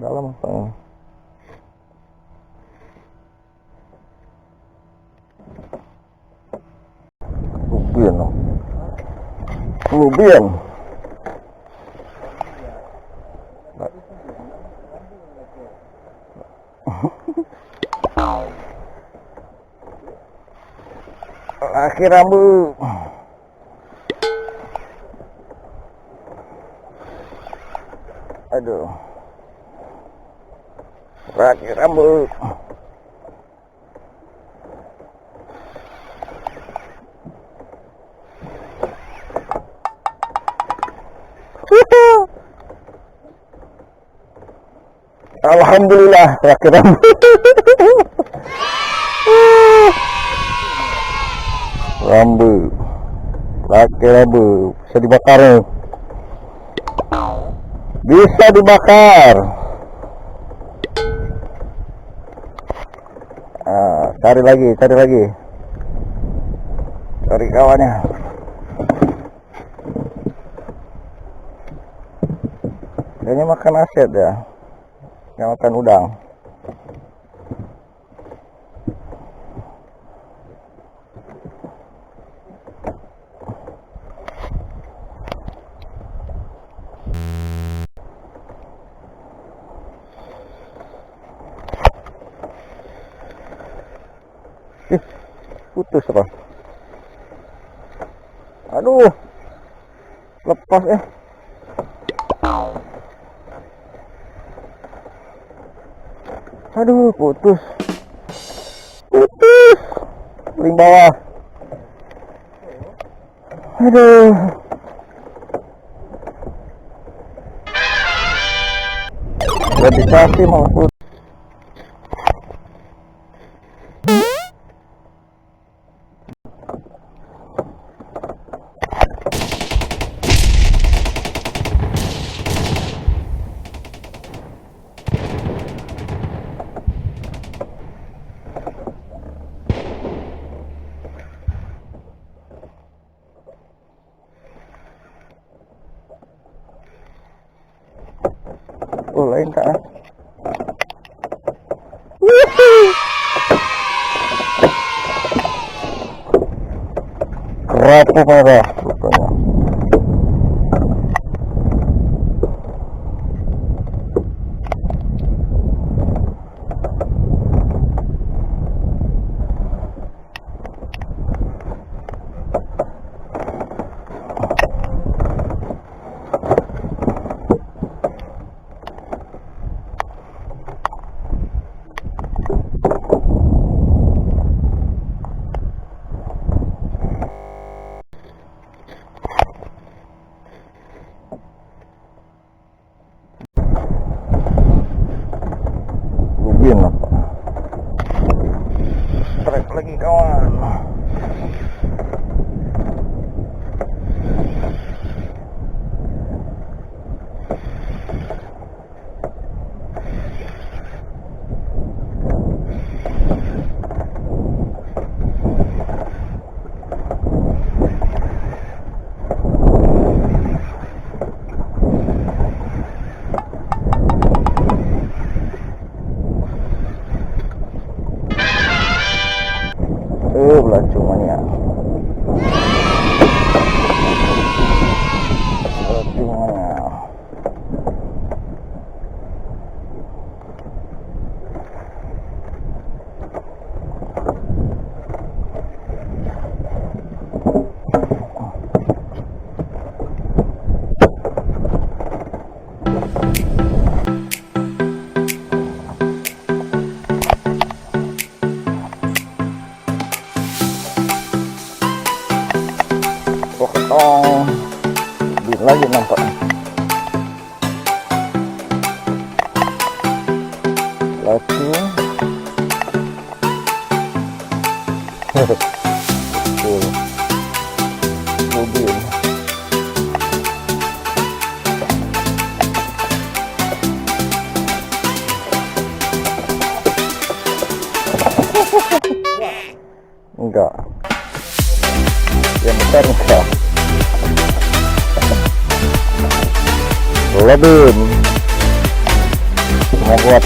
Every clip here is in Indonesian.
dalam apa ini? Lubian dong. Lubian. Laki Rambeu. Aduh. Laki Rambeu. Alhamdulillah, laki Rambeu. Rambeu, laki Rambeu bisa dibakar nih, bisa dibakar. Cari lagi, cari kawannya. Kayaknya makan aset ya, nggak makan udang. Putus apa? Aduh, lepas aduh, putus paling bawah. Aduh, gak bisa sih mau putus. Oh, lain tak? Krapu merah rupanya. Apa? Trek lagi kawan. Belacungannya. Lagi nampaknya lagi mobil enggak, yang besar enggak. Lebih buat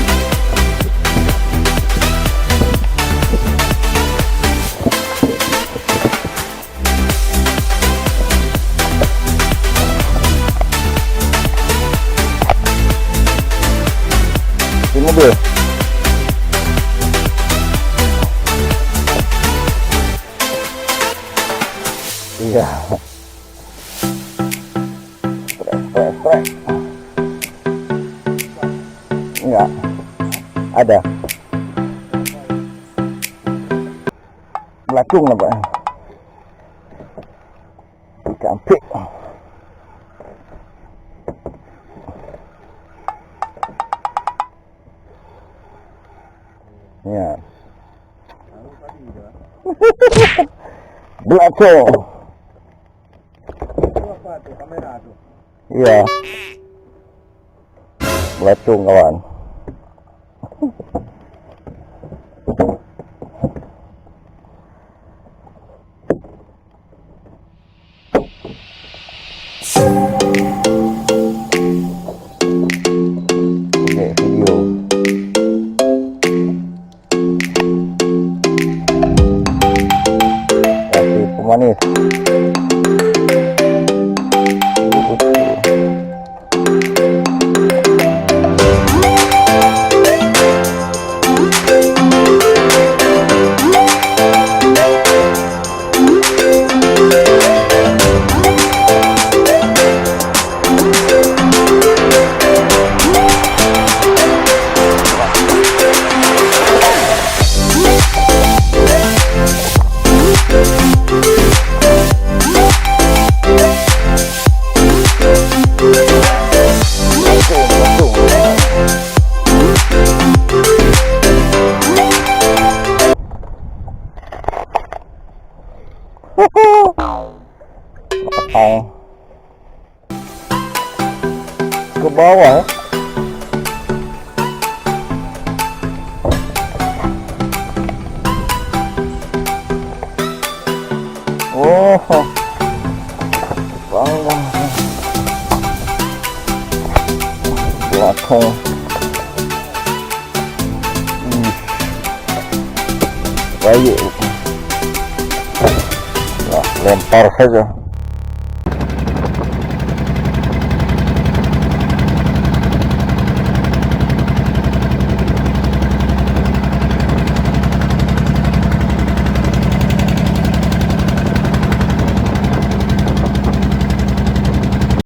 di mobil. Iya. Strek. Enggak. Ada. Melacung apa? Cangkek. Ya. Belacung. Itu apa tuh? Kamera tuh. Iya. Belacung kawan. Oke, video. Kasih pemanis. Ke bawah. Oh, bawah. Belakang. Baik. Nah, lempar saja.